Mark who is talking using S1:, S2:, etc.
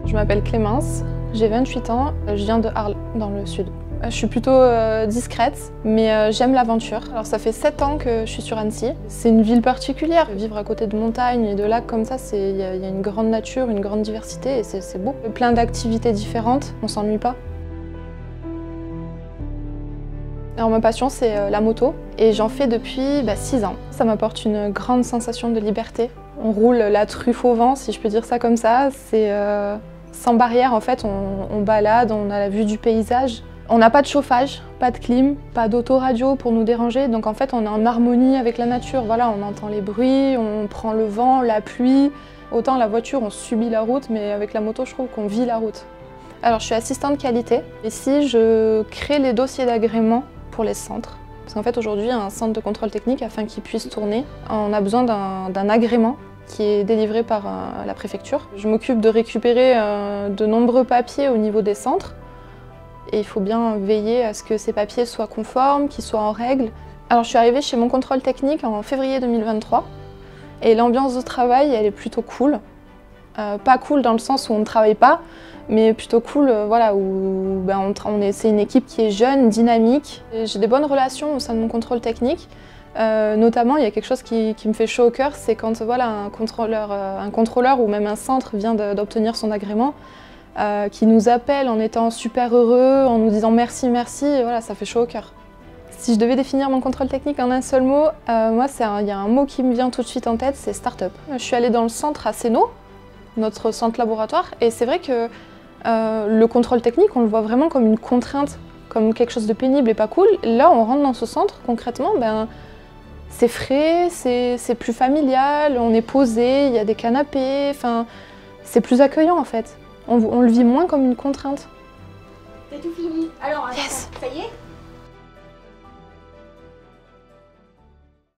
S1: Je m'appelle Clémence, j'ai 28 ans, je viens de Arles, dans le sud. Je suis plutôt discrète, mais j'aime l'aventure. Alors ça fait 7 ans que je suis sur Annecy. C'est une ville particulière. Vivre à côté de montagnes et de lacs comme ça, il y a une grande nature, une grande diversité et c'est beau. Plein d'activités différentes, on s'ennuie pas. Alors ma passion c'est la moto et j'en fais depuis 6 ans. Ça m'apporte une grande sensation de liberté. On roule la truffe au vent, si je peux dire ça comme ça. C'est sans barrière en fait, on balade, on a la vue du paysage. On n'a pas de chauffage, pas de clim, pas d'autoradio pour nous déranger, donc en fait on est en harmonie avec la nature. Voilà, on entend les bruits, on prend le vent, la pluie. Autant la voiture, on subit la route, mais avec la moto, je trouve qu'on vit la route. Alors je suis assistante qualité. Ici, je crée les dossiers d'agrément pour les centres. Parce qu'en fait aujourd'hui, un centre de contrôle technique, afin qu'il puisse tourner, on a besoin d'un agrément qui est délivré par la préfecture. Je m'occupe de récupérer de nombreux papiers au niveau des centres. Et il faut bien veiller à ce que ces papiers soient conformes, qu'ils soient en règle. Alors je suis arrivée chez mon contrôle technique en février 2023 et l'ambiance de travail elle est plutôt cool. Pas cool dans le sens où on ne travaille pas, mais plutôt cool voilà, où c'est une équipe qui est jeune, dynamique. J'ai des bonnes relations au sein de mon contrôle technique. Notamment, il y a quelque chose qui me fait chaud au cœur, c'est quand voilà, un contrôleur ou même un centre vient d'obtenir son agrément. Qui nous appelle en étant super heureux, en nous disant merci, merci, et voilà, ça fait chaud au cœur. Si je devais définir mon contrôle technique en un seul mot, moi, il y a un mot qui me vient tout de suite en tête, c'est start-up. Je suis allée dans le centre à Sénaux, notre centre laboratoire, et c'est vrai que le contrôle technique, on le voit vraiment comme une contrainte, comme quelque chose de pénible et pas cool. Là, on rentre dans ce centre, concrètement, c'est frais, c'est plus familial, on est posé, il y a des canapés, enfin, c'est plus accueillant en fait. On le vit moins comme une contrainte.
S2: C'est tout fini. Alors,
S1: yes.
S2: ça y est?